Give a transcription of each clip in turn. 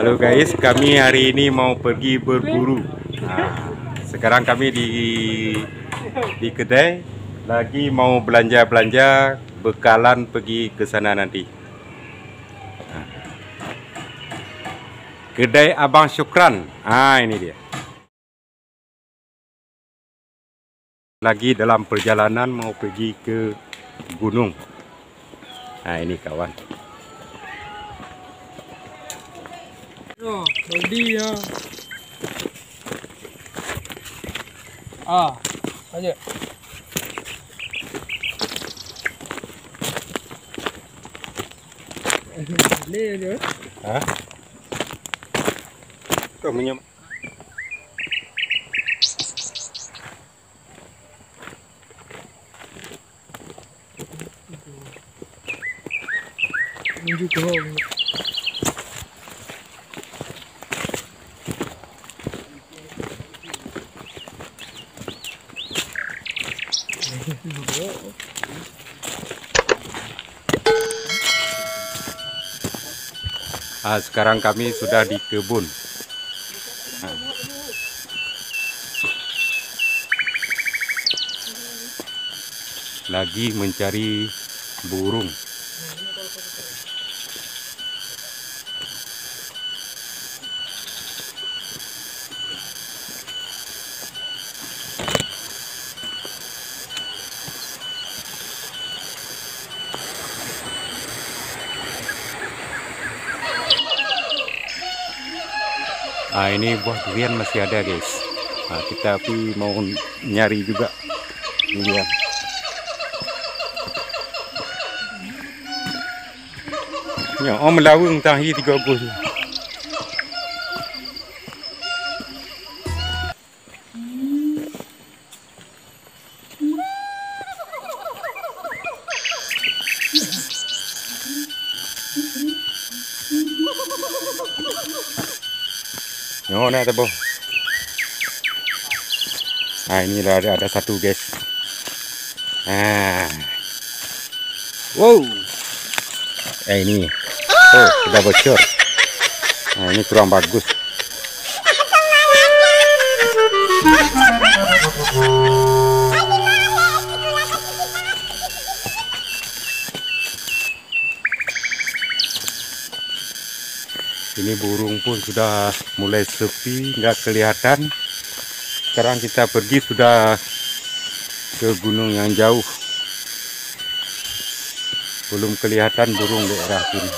Halo guys, kami hari ini mau pergi berburu. Sekarang kami di kedai, lagi mau belanja bekalan pergi ke sana nanti. Kedai Abang Syukran. Ini dia. Lagi dalam perjalanan mau pergi ke gunung. Ini kawan. Oh, Dodi ya. Aja. Ini aja. Kau menyem. Menuju ke home. Sekarang kami sudah di kebun. Lagi mencari burung. Ini buah durian masih ada guys. Kita tapi mau nyari juga durian. Ya, melawung tahi 3 bus. Nah, tebo. Ini ada satu guys. Wow. Ini. Sudah bocor. Ini kurang bagus. Ini burung pun sudah mulai sepi, nggak kelihatan. Sekarang kita pergi sudah ke gunung yang jauh. Belum kelihatan burung daerah sini.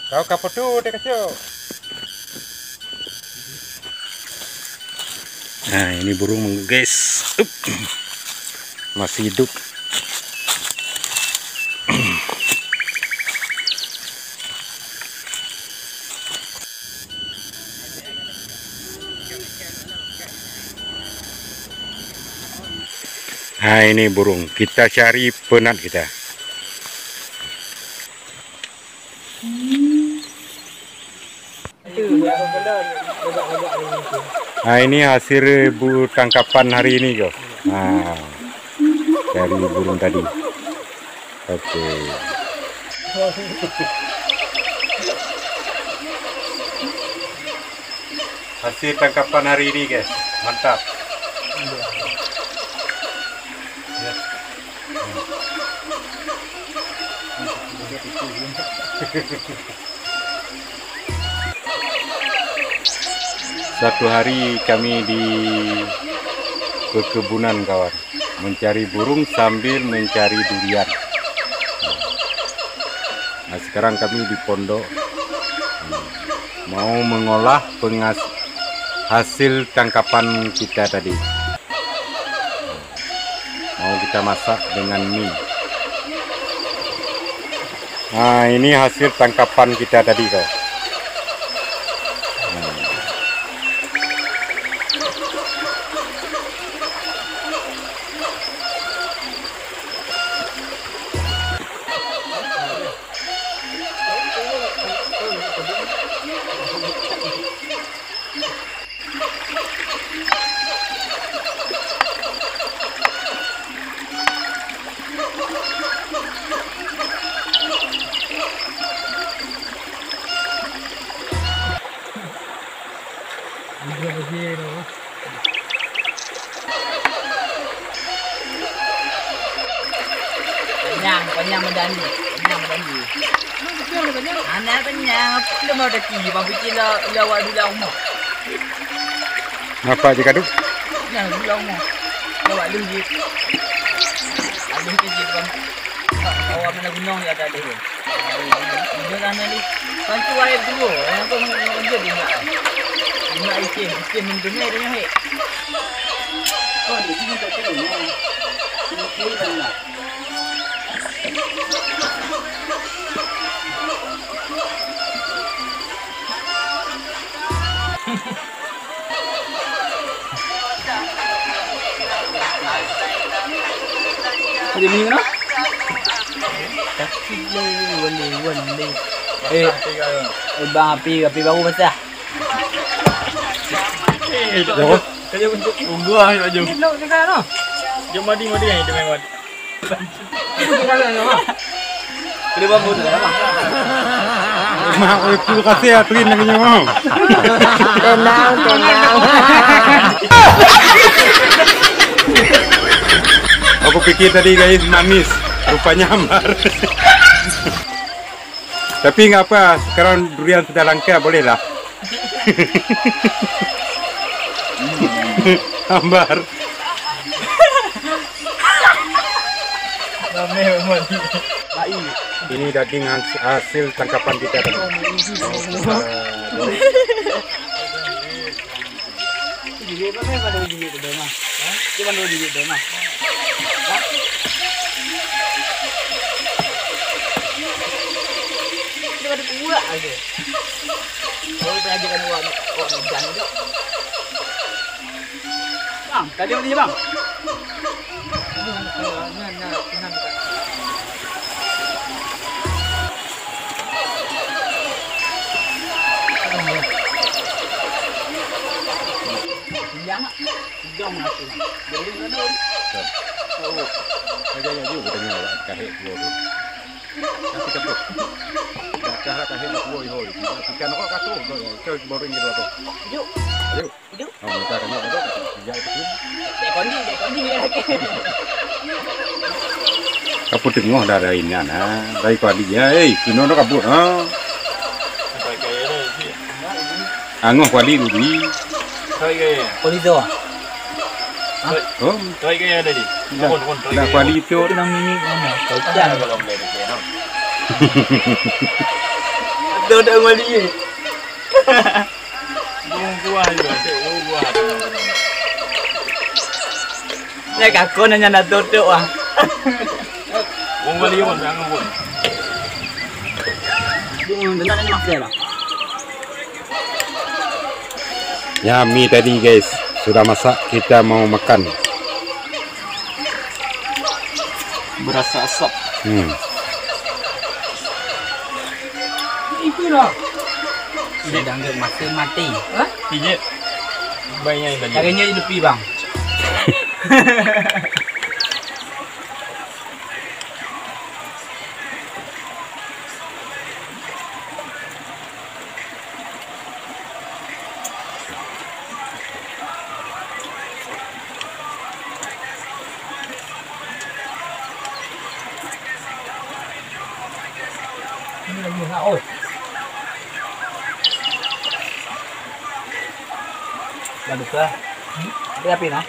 Kau kapot tuh dek kecil. Ini burung guys. Masih hidup. Ini burung. Kita cari penat kita. Ini hasil tangkapan hari ini guys. Dari burung tadi. Oke. Hasil tangkapan hari ini guys. Mantap. Satu hari kami di perkebunan kawan. mencari burung sambil mencari durian. Nah, sekarang kami di pondok mau mengolah hasil tangkapan kita tadi. Mau kita masak dengan mie. Nah, ini hasil tangkapan kita tadi kok. Kenyang medani. Anak kenyang, lu mau dah tinggi, bang bikin lawak di rumah. Apa aja kadu? Yang di rumah, lawak lu je. Ada ke je bang. Awak mana gunung ya tadi. Dia kan ni, bantu air dulu. Yang tu menjadi dia nak. Dia ikan mendunia dia ni. Kau di sini tak tahu ni. Ini dia. Ada bunyi mana? Tapi wali. Bang api baru basah. Jauh. Kerja untuk gua ni baju. Elok sekarang noh. Jom madi yang itu memang. Sekarang noh. Kena bambu tu lah. Mak, itu kasih Atrin lagi mau. Tenang. Aku pikir tadi guys manis, rupanya hambar. Tapi nggak apa, sekarang durian sudah langka, boleh lah. Hambar. Ini daging hasil tangkapan kita tadi. Dia ada pula aja. Kalau pengajian orang hujan tu. Bang, tadi mana bang? Jom mati. Jadi mana? Ada juga katanya awak kahit dua tu. Tapi takut. Dah kahit nak buat hoi. Ikan awak katu, kau baru ni dua tu. Hidup. Ayo. Oh, kita kan nak betul. Dia itu. Kondi dia lagi. Kaput tengok dah ada ini ana. Dari kuali ya, kena nak kaput ha. Angoh kuali dulu. Kondi tu. Oh, Kau kaya ada di. dah kuali itu. Nang mini mana? Kau Jangan kalau boleh dek. Dah wali ni. Buah juga, buah. Ni kakak nanya nak tutup ah. Wong wali pun jangan pun. Dia nak makan lah. Ya, mie tadi guys sudah masak, kita mau makan. Berasa asap. Itulah. Sedang ke masih mati. Hah? Pijit. Banyak yang tadi. Caranya di tepi bang. Ini lagi nak oi. Dah buka. Dia api nah.